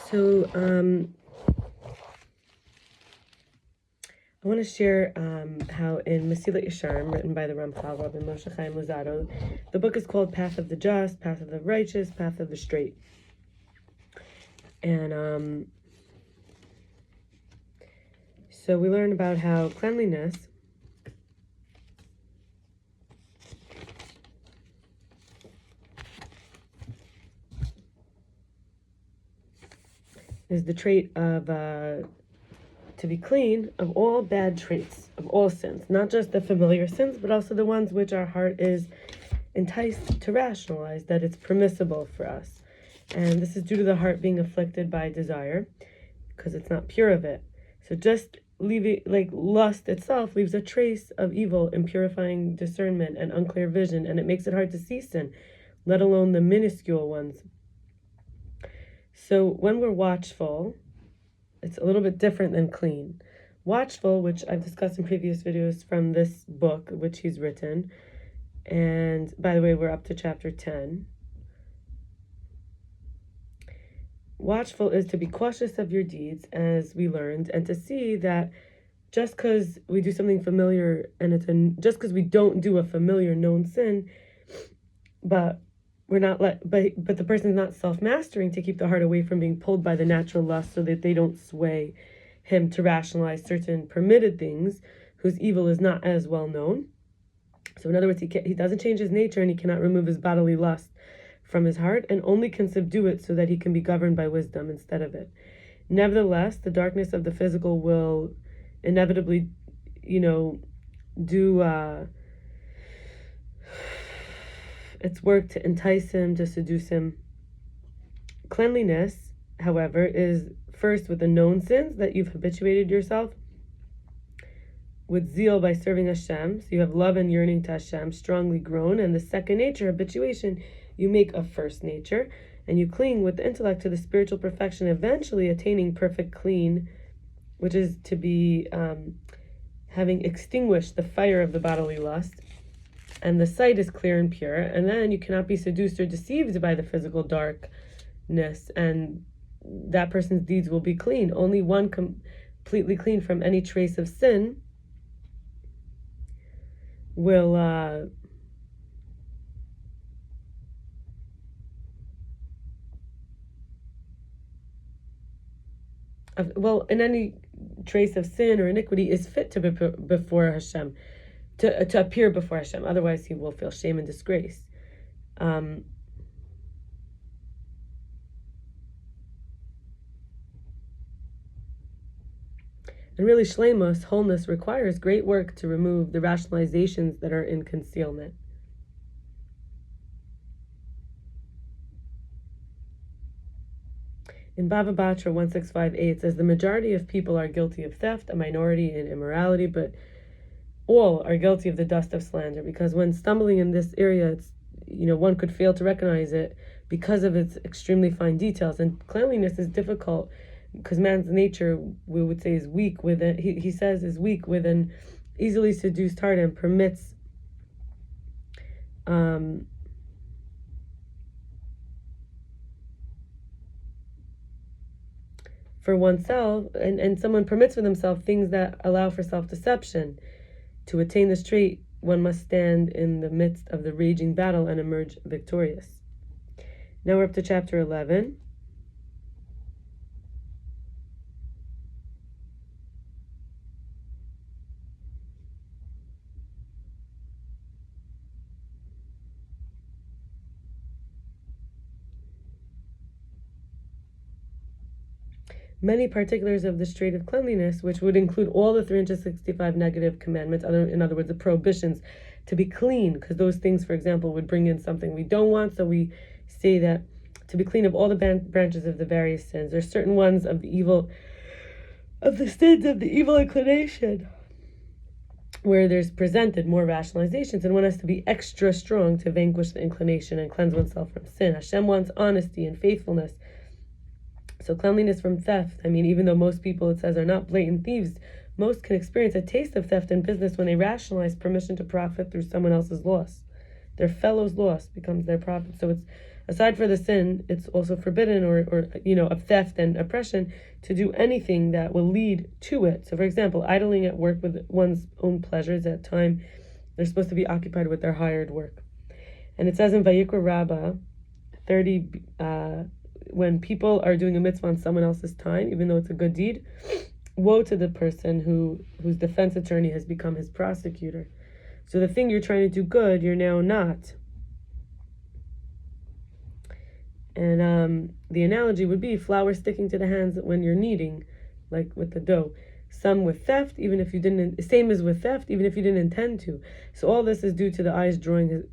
So I want to share how in Mesilat Yesharim, written by the ramchal, Rabbi Moshe Chaim, luzatto, the book is called Path of the Just, Path of the Righteous, Path of the Straight. And so we learn about how cleanliness is the trait of to be clean of all bad traits, of all sins, not just the familiar sins, but also the ones which our heart is enticed to rationalize, that it's permissible for us. And this is due to the heart being afflicted by desire, because it's not pure of it. So just leaving, like lust itself, leaves a trace of evil, impurifying discernment and unclear vision, and it makes it hard to see sin, let alone the minuscule ones. So when we're watchful, it's a little bit different than clean. Watchful, which I've discussed in previous videos from this book, which he's written. And by the way, we're up to chapter 10. Watchful is to be cautious of your deeds, as we learned, and to see that just because we do something familiar, and just because we don't do a familiar known sin, but we're not but the person's not self-mastering to keep the heart away from being pulled by the natural lust, so that they don't sway him to rationalize certain permitted things whose evil is not as well known. So in other words, he doesn't change his nature, and he cannot remove his bodily lust from his heart, and only can subdue it so that he can be governed by wisdom instead of it. Nevertheless, the darkness of the physical will inevitably, do its work to entice him, to seduce him. Cleanliness, however, is first with the known sins that you've habituated yourself with zeal by serving Hashem. So you have love and yearning to Hashem strongly grown, and the second nature, habituation, you make a first nature, and you cling with the intellect to the spiritual perfection, eventually attaining perfect clean, which is to be having extinguished the fire of the bodily lust, and the sight is clear and pure, and then you cannot be seduced or deceived by the physical darkness, and that person's deeds will be clean. Only one completely clean from any trace of sin will in any trace of sin or iniquity is fit to be before Hashem, to appear before Hashem. Otherwise, he will feel shame and disgrace. And really, Shlemos, wholeness, requires great work to remove the rationalizations that are in concealment. In bava, batra 1658, it says, the majority of people are guilty of theft, a minority in immorality, but all are guilty of the dust of slander, because when stumbling in this area, it's, one could fail to recognize it because of its extremely fine details. And cleanliness is difficult because man's nature, we would say, is weak with it. He says is weak with an easily seduced heart, and permits for oneself, and someone permits for themselves things that allow for self-deception. To attain this trait, one must stand in the midst of the raging battle and emerge victorious. Now we're up to chapter 11. Many particulars of the trait of cleanliness, which would include all the 365 negative commandments, in other words, the prohibitions, to be clean, because those things, for example, would bring in something we don't want. So we say that to be clean of all the branches of the various sins. There's certain ones of the evil, of the sins of the evil inclination, where there's presented more rationalizations, and one has to be extra strong to vanquish the inclination and cleanse oneself from sin. Hashem wants honesty and faithfulness. So cleanliness from theft, even though most people, it says, are not blatant thieves, most can experience a taste of theft in business when they rationalize permission to profit through someone else's loss. Their fellow's loss becomes their profit. So it's Aside for the sin, it's also forbidden, or of theft and oppression, to do anything that will lead to it. So, for example, idling at work with one's own pleasures at time they're supposed to be occupied with their hired work. And it says in Vayikra Rabba 30, when people are doing a mitzvah on someone else's time, even though it's a good deed, woe to the person whose defense attorney has become his prosecutor. So the thing you're trying to do good, you're now not. And the analogy would be flour sticking to the hands when you're kneading, like with the dough. Some with theft, even if you didn't. Same as with theft, even if you didn't intend to. So all this is due to the eyes drawing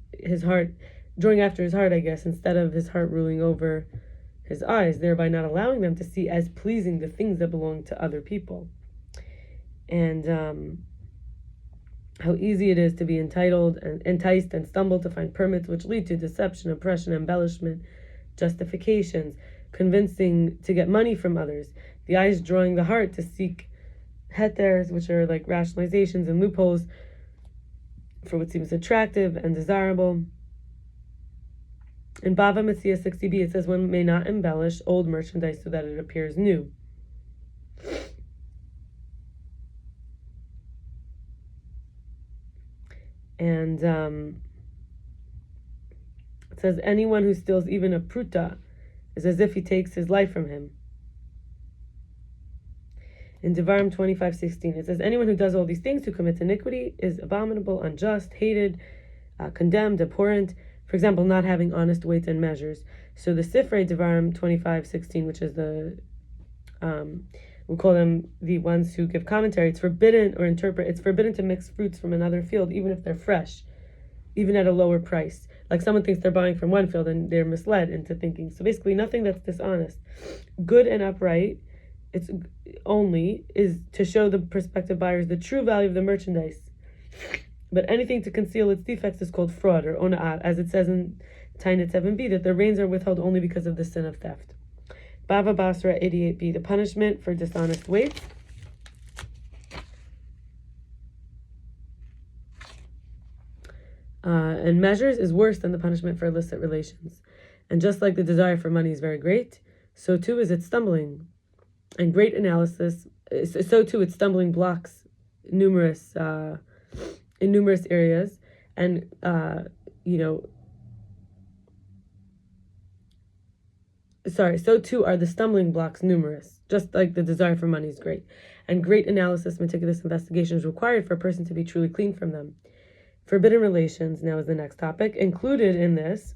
drawing after his heart, I guess, instead of his heart ruling over his eyes, thereby not allowing them to see as pleasing the things that belong to other people. And how easy it is to be entitled and enticed and stumble to find permits which lead to deception, oppression, embellishment, justifications, convincing to get money from others. The eyes drawing the heart to seek heters, which are like rationalizations and loopholes for what seems attractive and desirable. In bava metzia 60b, it says one may not embellish old merchandise so that it appears new. And it says anyone who steals even a pruta is as if he takes his life from him. In devarim 25:16, it says anyone who does all these things, who commits iniquity, is abominable, unjust, hated, condemned, abhorrent. For example, not having honest weights and measures. So the sifrei devarim 25:16, which is the we call them the ones who give commentary. It's forbidden or interpret. It's forbidden to mix fruits from another field, even if they're fresh, even at a lower price. Like someone thinks they're buying from one field and they're misled into thinking. So basically, nothing that's dishonest, good and upright. It's only is to show the prospective buyers the true value of the merchandise. But anything to conceal its defects is called fraud or ona'at, as it says in taanit 7b, that the rains are withheld only because of the sin of theft. Bava Basra 88b, the punishment for dishonest weights. And measures is worse than the punishment for illicit relations. And just like the desire for money is very great, so too is its stumbling. And great analysis, so too its stumbling blocks in numerous areas. And, so too are the stumbling blocks numerous, just like the desire for money is great. And great analysis, meticulous investigation is required for a person to be truly clean from them. Forbidden relations now is the next topic. Included in this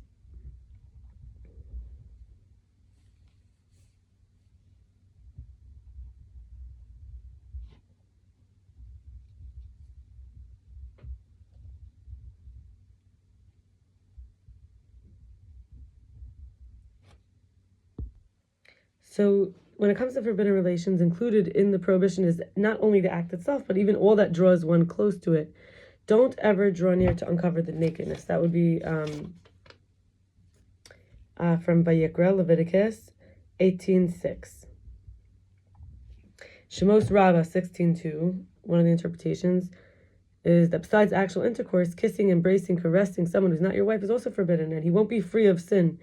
So when it comes to forbidden relations, included in the prohibition is not only the act itself, but even all that draws one close to it. Don't ever draw near to uncover the nakedness. That would be from vayikra, Leviticus 18:6. Shemos Rabba 16:2, one of the interpretations, is that besides actual intercourse, kissing, embracing, caressing someone who's not your wife is also forbidden, and he won't be free of sin.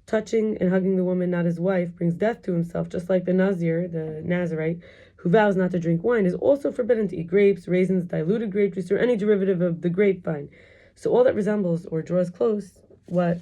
Touching and hugging the woman, not his wife, brings death to himself, just like the Nazir, the Nazarite, who vows not to drink wine, is also forbidden to eat grapes, raisins, diluted grape juice, or any derivative of the grapevine. So all that resembles or draws close what